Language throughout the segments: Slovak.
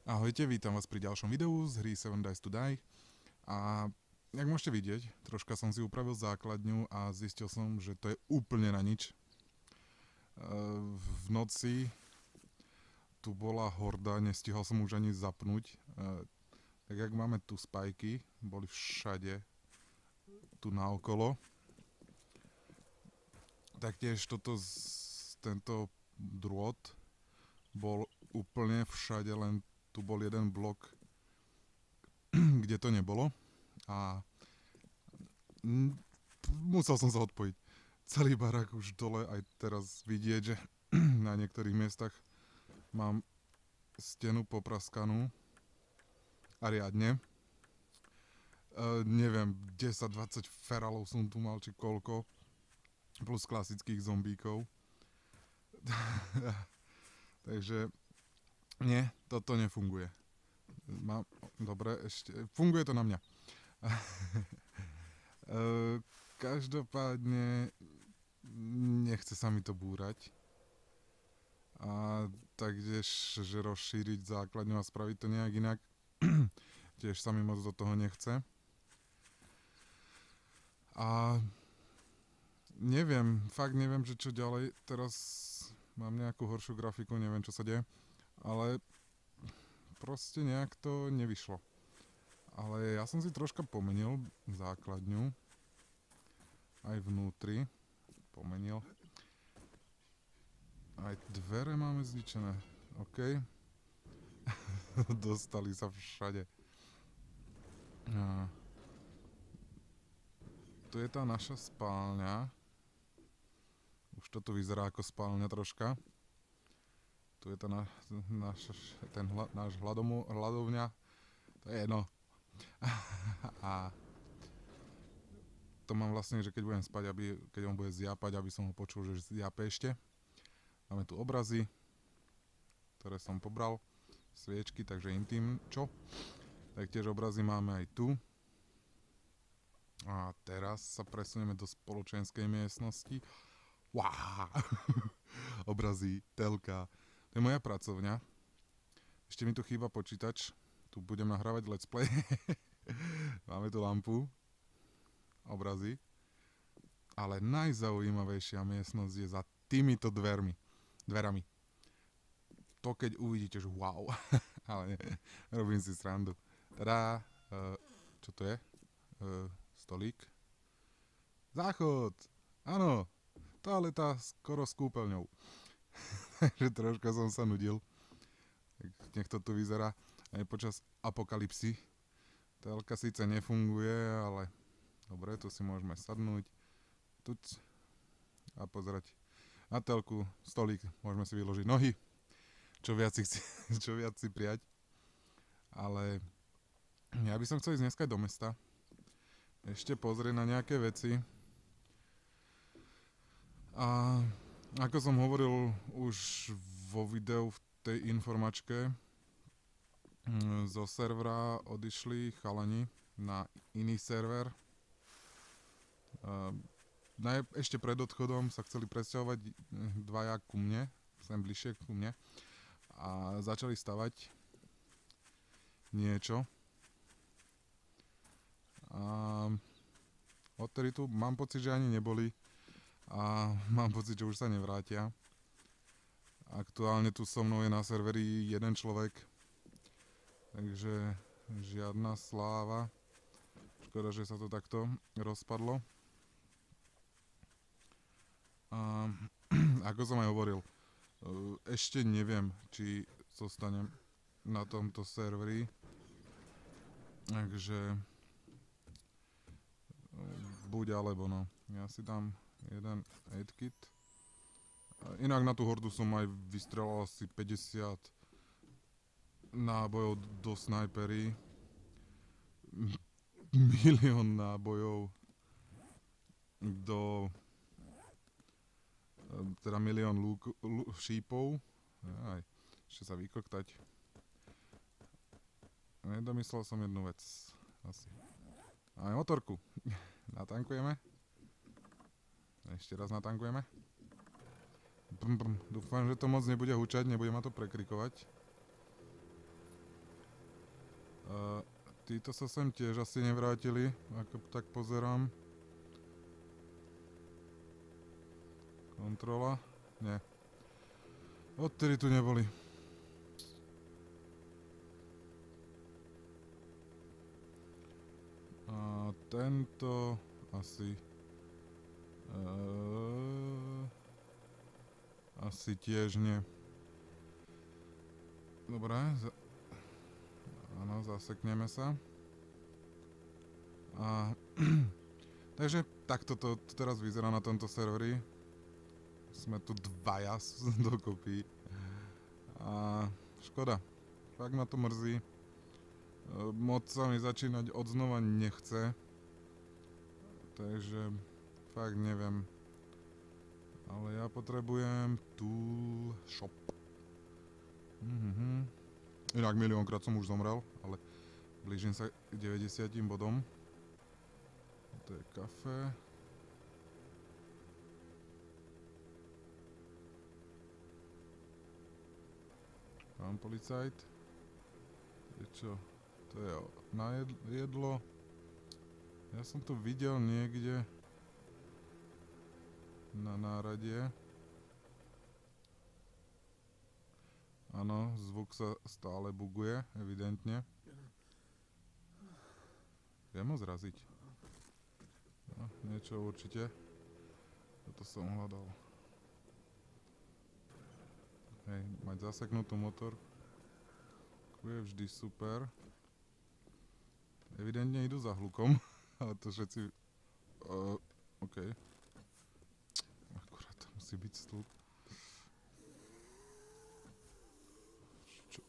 Ahojte, vítam vás pri ďalšom videu z hry 7 Dice to Die a jak môžete vidieť, troška som si upravil základňu a zistil som, že to je úplne na nič. V noci tu bola horda, nestihol som už ani zapnúť. Tak jak máme tu spajky, boli všade tu naokolo. Taktiež tento drôt bol úplne všade, len tu bol jeden blok, kde to nebolo a musel som sa odpojiť. Celý barák už dole, aj teraz vidieť, že na niektorých miestach mám stenu popraskanú a riadne. Neviem, 10-20 feralov som tu mal, či koľko, plus klasických zombíkov. Takže nie, toto nefunguje. Dobre, ešte, funguje to na mňa. Každopádne nechce sa mi to búrať. A taktiež, že rozšíriť základňu a spraviť to nejak inak, tiež sa mi moc do toho nechce. A neviem, fakt neviem, že čo ďalej. Teraz mám nejakú horšiu grafiku, neviem, čo sa deje. Ale proste nejak to nevyšlo. Ale ja som si troška pomenil základňu. Aj vnútri. Pomenil. Aj dvere máme zničené. OK. Dostali sa všade. Tu je tá naša spálňa. Už toto vyzerá ako spálňa troška. Tu je náš hladovňa. To je jedno. A to mám vlastne, že keď budem spať, keď on bude zjapať, aby som ho počul, že zjape ešte. Máme tu obrazy, ktoré som pobral. Sviečky, takže intim. Čo? Taktiež obrazy máme aj tu. A teraz sa presunieme do spoločenskej miestnosti. Wow! Obrazy, telka. To je moja pracovňa. Ešte mi tu chýba počítač. Tu budem nahrávať let's play. Máme tu lampu. Obrazy. Ale najzaujímavejšia miestnosť je za týmito dverami. To keď uvidíte, že wow. Ale nie, robím si srandu. Tadá. Čo to je? Stolík. Záchod. Áno. Toaleta skoro s kúpeľňou. Takže troška som sa nudil. Nech to tu vyzerá aj počas apokalipsy. Telka síce nefunguje, ale dobre, tu si môžeme sadnúť. Tuc. A pozerať na telku, stolík, môžeme si vyložiť nohy. Čo viac si prijať. Ale ja by som chcel ísť dneska do mesta. Ešte pozrieť na nejaké veci. A ako som hovoril už vo videu v tej informačke, zo servera odišli chalani na iný server. Ešte pred odchodom sa chceli presťahovať dvaja ku mne, sem bližšie ku mne, a začali stavať niečo. A odtedy tu mám pocit, že ani neboli a mám pocit, že už sa nevrátia. Aktuálne tu so mnou je na serveri jeden človek, takže žiadna sláva. Škoda, že sa to takto rozpadlo. A ako som aj hovoril, ešte neviem, či zostanem na tomto serveri. Takže buď alebo no. Ja si dám jeden aidkit. Inak na tú hordu som aj vystrelal asi 50 nábojov do snajpery. Milión nábojov do... teda milión šípov. Aj, ešte sa vykoktať. Nedomyslel som jednu vec. Asi. Aj motorku. Natankujeme. Ešte raz natankujeme. Dúfam, že to moc nebude hučať, nebude ma to prekrikovať. títo sa sem tiež asi nevrátili, ako tak pozerám. Kontrola? Nie. Odtedy tu neboli. A tento asi... asi tiež nie. Dobre, áno, zasekneme sa. A... takže takto to teraz vyzerá na tomto serveri. Sme tu dvaja dokopy. A škoda. Fakt ma to mrzí. Moc sa mi začínať odznova nechce. Takže fakt neviem. Ale ja potrebujem tool shop. Inak miliónkrát som už zomrel, ale blížim sa k 90 bodom. To je kafe. Pán policajt. To je čo? To je na jedlo. Ja som to videl niekde na náradie. Áno, zvuk sa stále buguje, evidentne. Viem ho zraziť. No, niečo určite. Toto som hľadal. Hej, mať zaseknutú motorku je vždy super. Evidentne idú za hlukom, ale to všetci... OK. Akurát to musí byť stĺp. Čo?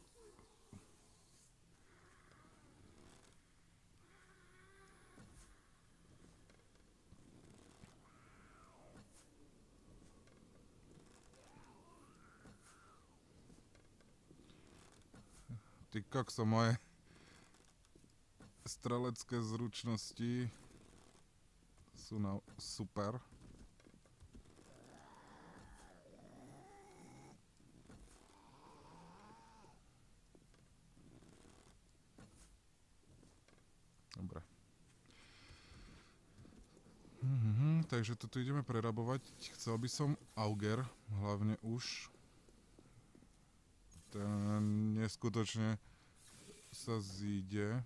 Ty kokso, moje strelecké zručnosti sú super. Dobre. Takže toto ideme prerabovať. Chcel by som auger, hlavne už. Ten neskutočne sa zíde.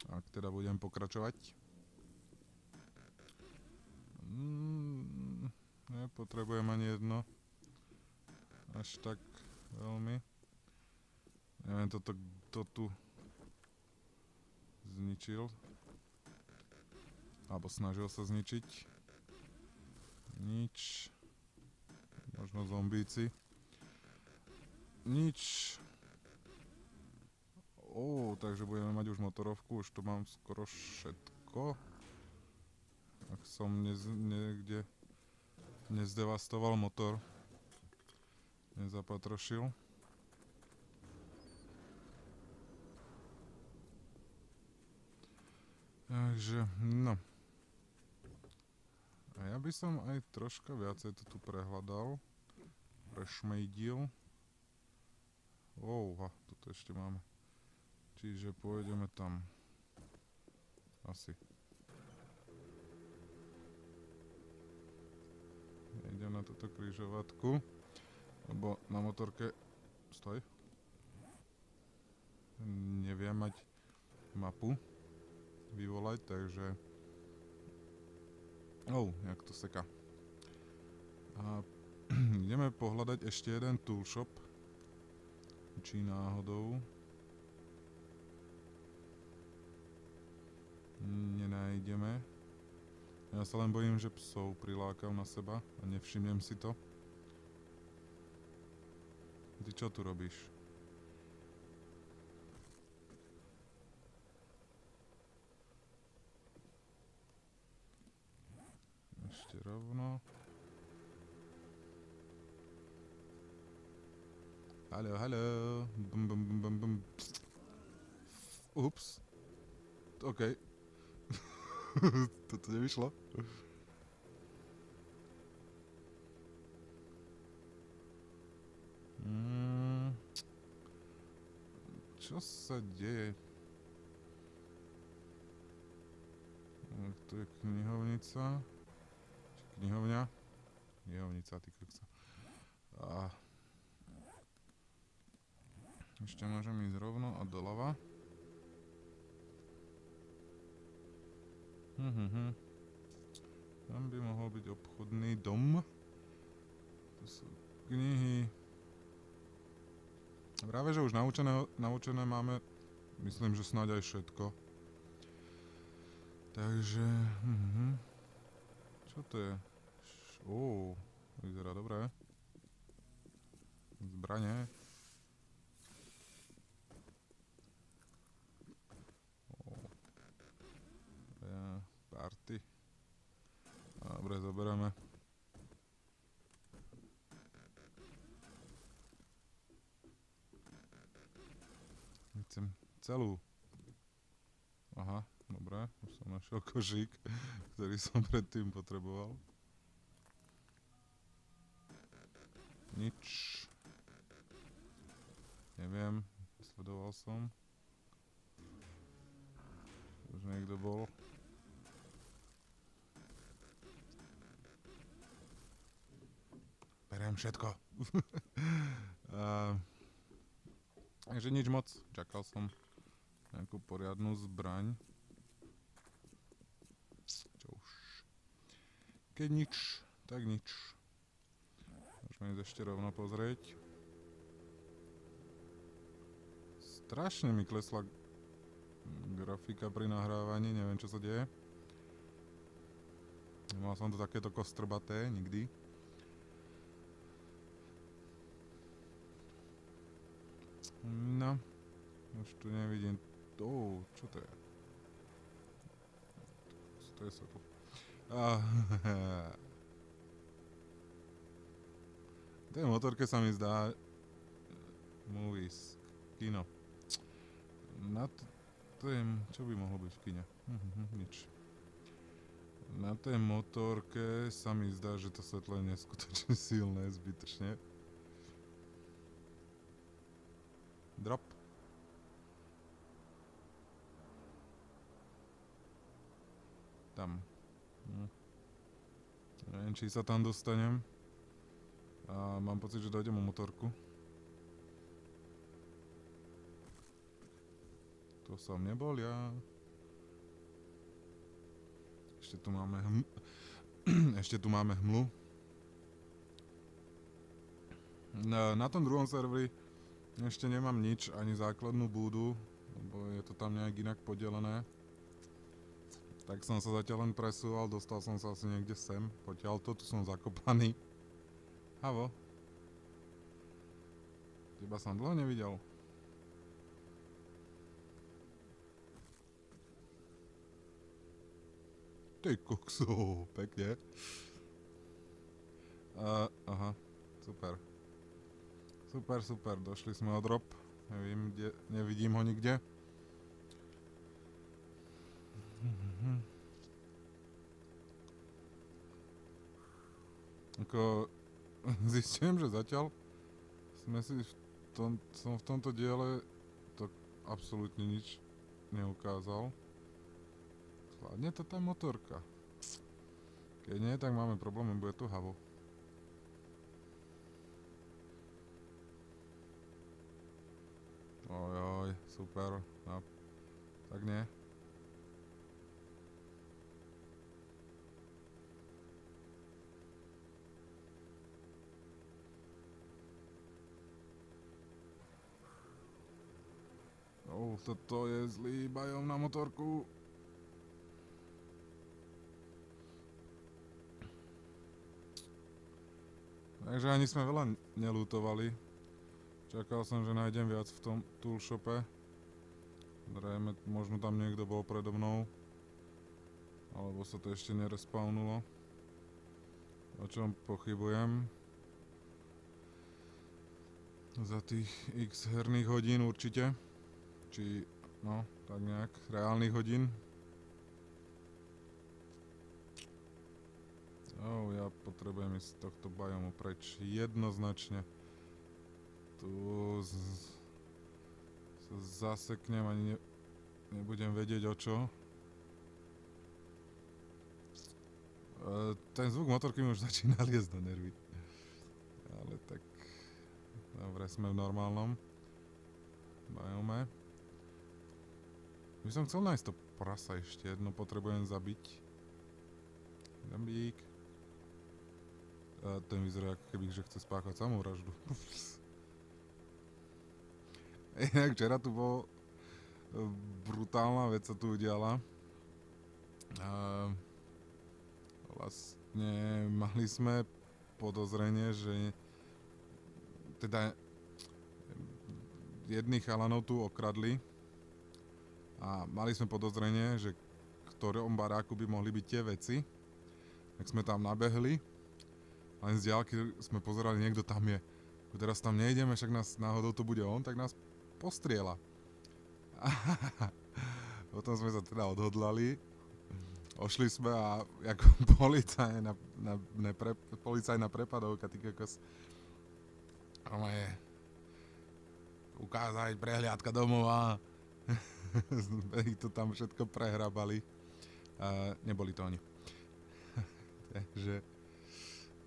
Ak teda budem pokračovať. Nepotrebujem ani jedno. Až tak veľmi. Neviem, kto tu zničil. Alebo snažil sa zničiť. Nič. Možno zombíci. Nič. Takže budeme mať už motorovku. Už tu mám skoro všetko. Ak som niekde nezdevastoval motor. Nezapatrošil. Takže, no. A ja by som aj troška viacej to tu prehľadal. Prešmejdil. Toto ešte máme. Čiže pôjdeme tam. Asi. Idem na túto križovatku. Lebo na motorke... Stoj. Neviem mať mapu vyvolať, takže... jak to seká. A ideme pohľadať ešte jeden toolshop. Či náhodou nenájdeme. Ja sa len bojím, že psov prilákam na seba a nevšimnem si to. Ty čo tu robíš? Ešte rovno. Haló, haló. Bum, bum, bum, bum, bum. Ups. OK. Toto nevyšlo. Čo sa deje? Tu je knihovnica. Knihovňa. Knihovnica, ty kokso. A ešte môžem ísť rovno a doľava. Tam by mohol byť obchodný dom. Tu sú knihy. Práve, že už naučené máme, myslím, že snáď aj všetko. Takže... Čo to je? Vyzerá dobré. Zbranie. Party. Dobre, zoberieme. Chcem celú. Aha, dobre. Už som našiel košík, ktorý som predtým potreboval. Nič. Neviem. Sledoval som. Už niekto bol. Beriem všetko. Takže nič moc. Čakal som nejakú poriadnu zbraň. Čo už. Keď nič, tak nič. Môžeme ísť ešte rovno pozrieť. Strašne mi klesla grafika pri nahrávaní, neviem čo sa deje. Nemal som to takéto kostrbaté nikdy. No, už tu nevidím. Čo to je? To je sokol. Tej motorke sa mi zdá movies, kino. Na to je, čo by mohlo byť v kine? Nič. Na tej motorke sa mi zdá, že to svetlo je neskutočne silné, zbytočne. Drop. Tam. Neviem, či sa tam dostanem. A mám pocit, že dojdem o motorku. To som nebol ja. Ešte tu máme Ešte tu máme hmlu. Na tom druhom serveri ešte nemám nič, ani základnú búdu, lebo je to tam nejak inak podelené. Tak som sa zatiaľ len presúval, dostal som sa asi niekde sem, potiaľto, tu som zakopaný. Havo. Teba som dlho nevidel. Ty kokso, pekne. Aha, super. Super, došli sme o drop. Nevidím ho nikde. Ako zistujem, že zatiaľ som v tomto diele to absolútne nič neukázal. Chladne to tá motorka. Keď nie, tak máme problém, bude tu havo. Ojoj, super. No, tak nie. Toto je zlý bajom na motorku. Takže ani sme veľa nelútovali. Čakal som, že nájdem viac v tom toolshope. Zrejme, možno tam niekto bol predo mnou. Alebo sa to ešte nerespawnulo. O čom pochybujem. Za tých x herných hodín určite. Či, no, tak nejak, reálnych hodín. Ja potrebujem ísť z tohto biomu preč jednoznačne. Tu sa zaseknem, ani nebudem vedieť o čo. Ten zvuk motorky mi už začína liesť do nervy. Ale tak... Dobre, sme v normálnom biome. By som chcel nájsť to prasa ešte jedno, potrebujem zabiť. Zambík. Ten vyzerá ako keby, že chce spáchať samovraždu. Inak včera tu bol brutálna vec sa tu udiala. Vlastne mali sme podozrenie, že teda jedných chalanov tu okradli a mali sme podozrenie, že v ktorom baráku by mohli byť tie veci. Tak sme tam nabehli, len z diaľky sme pozerali, niekto tam je. Teraz tam nejdeme, však nás náhodou to bude on, tak nás postrieľa. Potom sme sa teda odhodlali, ošli sme a ako policajná prepadovka, ty kokos, je ukázať prehliadka domova. Ich to tam všetko prehrabali. Neboli to oni.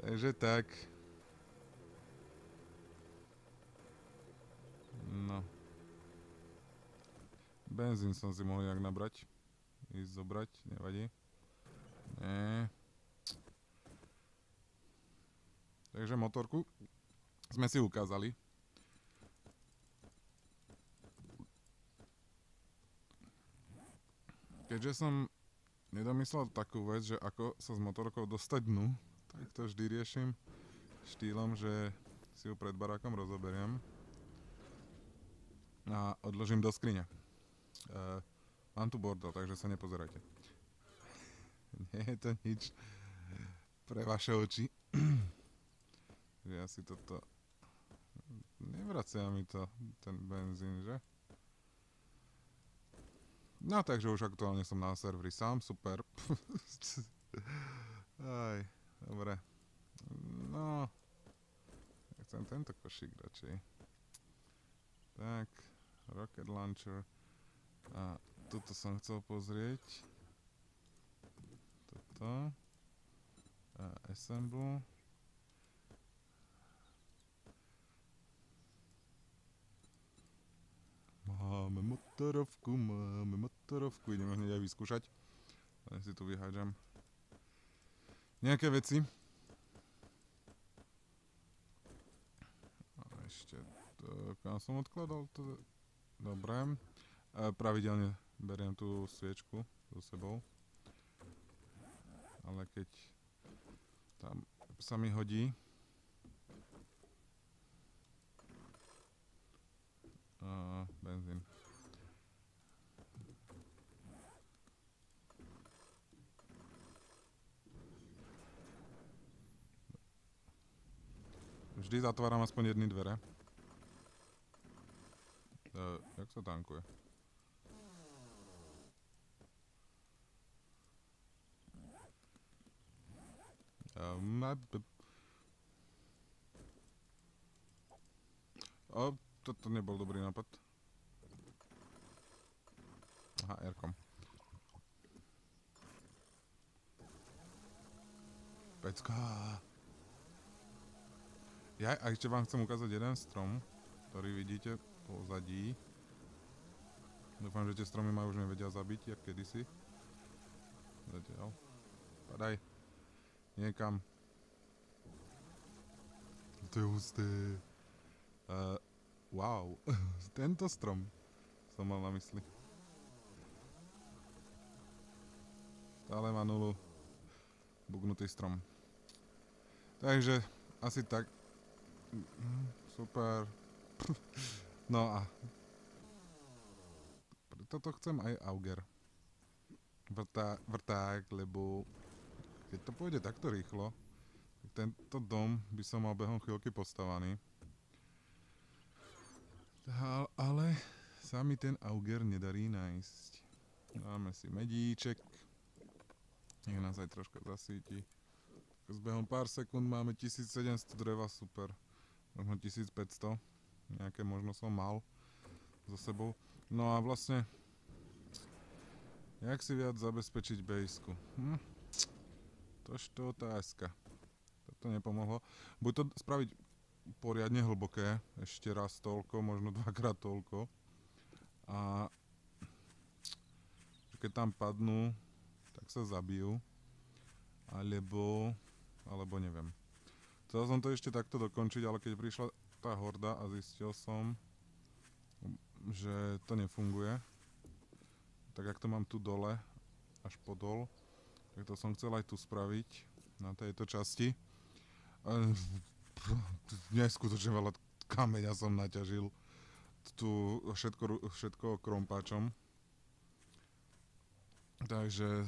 Takže tak. No. Benzín som si mohol nejak nabrať. Ísť zobrať, nevadí. Nie. Takže motorku sme si ukázali. Keďže som nedomyslel takú vec, že ako sa s motorkou dostať dnu, tak to vždy riešim štýlom, že si ju pred barákom rozoberiem a odložím do skrine. Mám tu bordel, takže sa nepozerajte. Nie je to nič pre vaše oči. Že ja si toto... Nevracia mi to, ten benzín, že? No takže už aktuálne som na serveri sám, super. Aj, dobre. No, ja chcem tento košík radšej. Tak, rocket launcher. A toto som chcel pozrieť. Toto. A assemble. Máme motorovku, ideme hneď aj vyskúšať. Ja si tu vyhádžam nejaké veci. A ešte to, kam som odkladal to, dobre. Pravidelne beriem tú sviečku so sebou. Ale keď tam sa mi hodí, benzín. Vždy zatváram aspoň jedny dvere. Jak sa tankuje? Toto nebol dobrý nápad. Aha, R-kom. Pecka. Ja a ešte vám chcem ukázať jeden strom, ktorý vidíte pozadí. Dúfam, že tie stromy ma už nevedia zabiť, jak kedysi. Zatiaľ. Padaj. Niekam. To je husté. Wow. Tento strom som mal na mysli. Stále má nulu. Bugnutý strom. Takže asi tak. Super. No a preto to chcem aj auger. Vrták, lebo keď to pôjde takto rýchlo, tak tento dom by som mal behom chvíľky postavaný. Ale sa mi ten auger nedarí nájsť. Dáme si medíček. Nech nás aj troška zasvíti. S behom pár sekúnd máme 1700 dreva, super. Možno 1500. Nejaké možno som mal. so sebou. No a vlastne, jak si viac zabezpečiť bejsku? Tož to otázka. To nepomohlo. Buď to spraviť poriadne hlboké, ešte raz toľko, možno dvakrát toľko. A keď tam padnú, tak sa zabijú. Alebo neviem. Chcel som to ešte takto dokončiť, ale keď prišla tá horda a zistil som, že to nefunguje. Tak jak to mám tu dole, až podol, tak to som chcel aj tu spraviť, na tejto časti. Neskutočne veľa kameňa som naťažil tu všetko krompáčom. Takže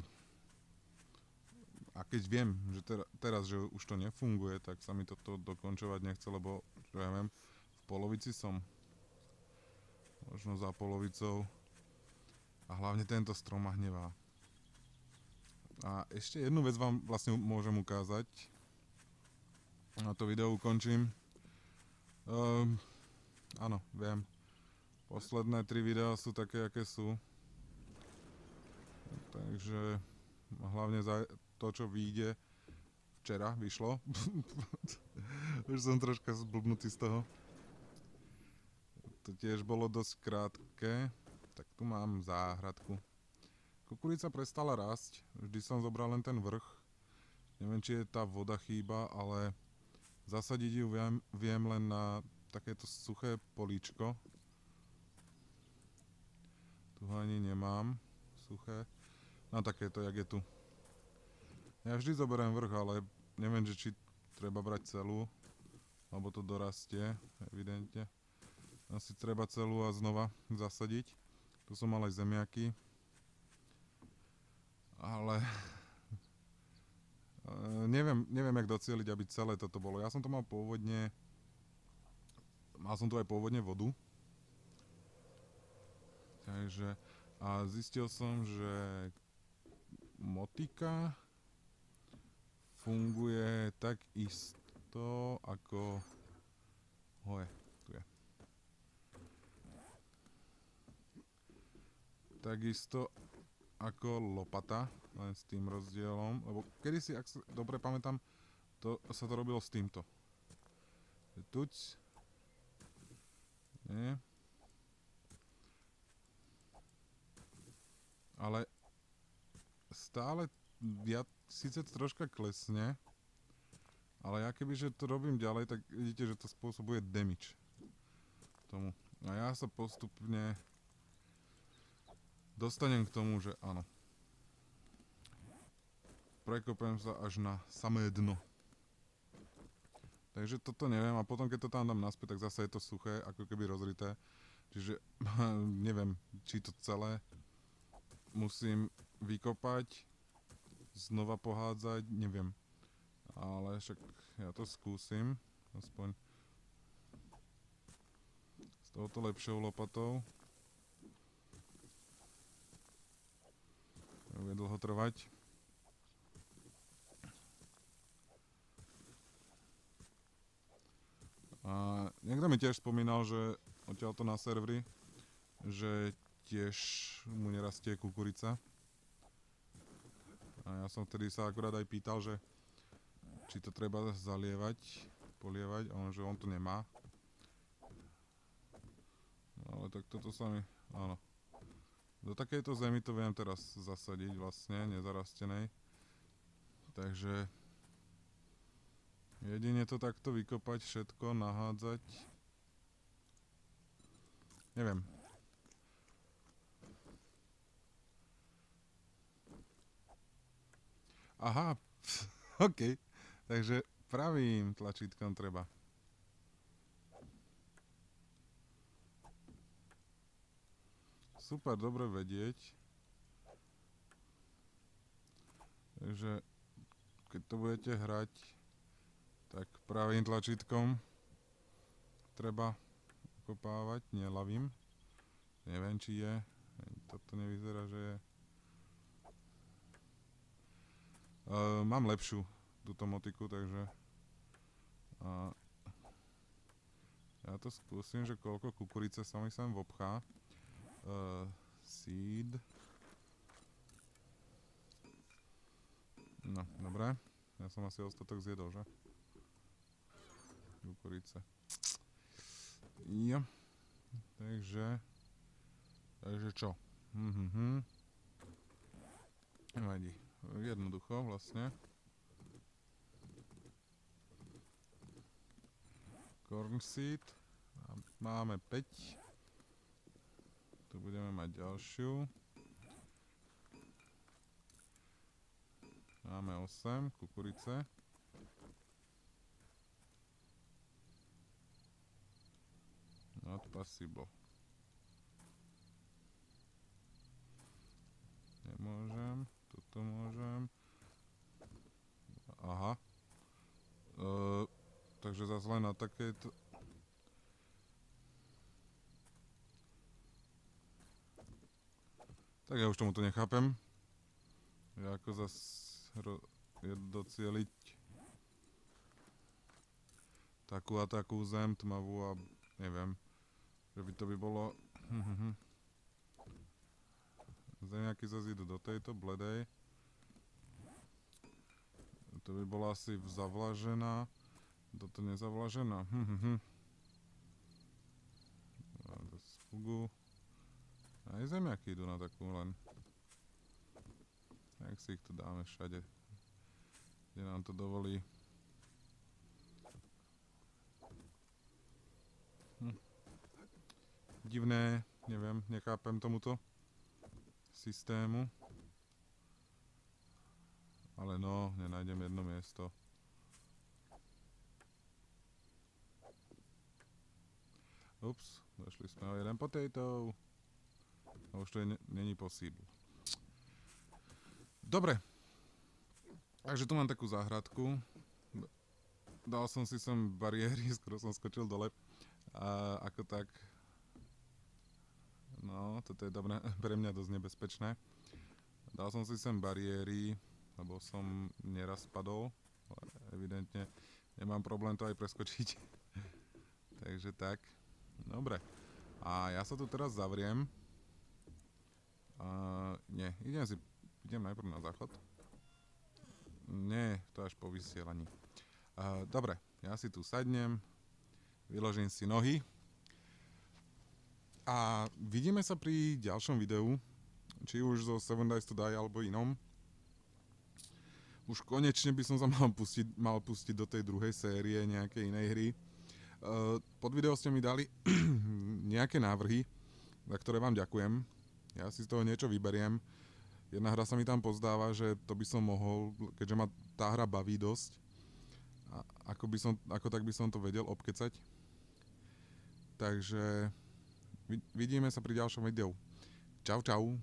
a keď viem, že teraz, že už to nefunguje, tak sa mi toto dokončovať nechce, lebo, čo ja viem, v polovici som. Možno za polovicou. A hlavne tento strom ma hnevá. A ešte jednu vec vám vlastne môžem ukázať. Na to video ukončím. Áno, viem. Posledné 3 videá sú také, aké sú. Takže hlavne za to, čo vyjde, včera vyšlo. Už som troška zblbnutý z toho. To tiež bolo dosť krátke. Tak tu mám záhradku. Kukurica prestala rásť. Vždy som zobral len ten vrch. Neviem, či je tá voda chýba, ale zasadiť ju viem len na takéto suché políčko. Tu ho ani nemám. Suché. Na takéto, jak je tu. Ja vždy zoberiem vrch, ale neviem, že či treba brať celú, alebo to dorastie, evidentne. Asi treba celú a znova zasadiť. Tu som mal aj zemiaky. Ale neviem, jak docieliť, aby celé toto bolo. Ja som to mal pôvodne, mal som tu aj pôvodne vodu. Takže, a zistil som, že motika funguje tak isto ako tu je. Takisto ako lopata, len s tým rozdielom, lebo kedysi, ak sa dobre pamätám, sa to robilo s týmto. Tuď. Nie. Ale stále, síce to troška klesne, ale ja kebyže to robím ďalej, tak vidíte, že to spôsobuje damage tomu. A ja sa postupne dostanem k tomu, že áno. Prekopem sa až na samé dno. Takže toto neviem a potom keď to tam dám naspäť, tak zase je to suché, ako keby rozrité. Čiže neviem, či to celé musím vykopať, znova pohádzať, neviem. Ale však ja to skúsim, aspoň s touto lepšou lopatou. Bude dlho trvať. A niekto mi tiež spomínal, že odtiaľto na servery, že tiež mu nerastie kukurica. A ja som vtedy sa akurát aj pýtal, že či to treba zalievať, polievať, a že on to nemá. Ale tak toto sa mi, áno. Do takejto zemi to viem teraz zasadiť vlastne, nezarastenej. Takže jedine to takto vykopať, všetko, nahádzať. Neviem. Aha, OK. Takže pravým tlačítkom treba. Super, dobre vedieť. Takže keď to budete hrať, tak pravým tlačítkom treba okopávať, nie ľavým. Neviem, či je. Toto nevyzerá, že je. Mám lepšiu túto motiku, takže ja to skúsim, že koľko kukurice sa mi sem vopchá. Seed. No, dobre. Ja som asi ostatok zjedol, že? Kukurice. Jo. Takže čo? Nevadí. Jednoducho vlastne. Corn seed. Máme 5. Tu budeme mať ďalšiu. Máme 8 kukurice. Not possible. Nemôžem. Toto môžem. Aha. Takže zase len na takéto... Tak ja už tomuto nechápem. Ja ako zase docieliť takú a takú zem tmavú a neviem, že by to bolo zemiaky zase idú do tejto bledej, to by bola asi zavlažená, toto nezavlažená, do spugu, aj zemiaky idú na takú len. Jak si ich tu dáme všade, kde nám to dovolí. Divné, neviem, nechápem tomuto systému. Ale no, nenájdem jedno miesto. Ups, došli sme o jeden potato. A už to není possible. Dobre, takže tu mám takú záhradku. Dal som si sem bariéry, skoro som skočil dole. A ako tak, no, toto je dobré, pre mňa dosť nebezpečné. Dal som si sem bariéry, lebo som neraz spadol, ale evidentne nemám problém to aj preskočiť. Takže tak, dobre. A ja sa tu teraz zavriem. Nie, idem najprv na záchod. Nie, to až po vysielaní. Dobre, ja si tu sadnem, vyložím si nohy a vidíme sa pri ďalšom videu, či už zo 7 Days to Die alebo inom. Už konečne by som sa mal pustiť do tej druhej série nejakej inej hry. Pod video ste mi dali nejaké návrhy, za ktoré vám ďakujem. Ja si z toho niečo vyberiem. Jedna hra sa mi tam pozdáva, že to by som mohol, keďže ma tá hra baví dosť, ako tak by som to vedel obkecať. Takže vidíme sa pri ďalšom videu. Čau, čau.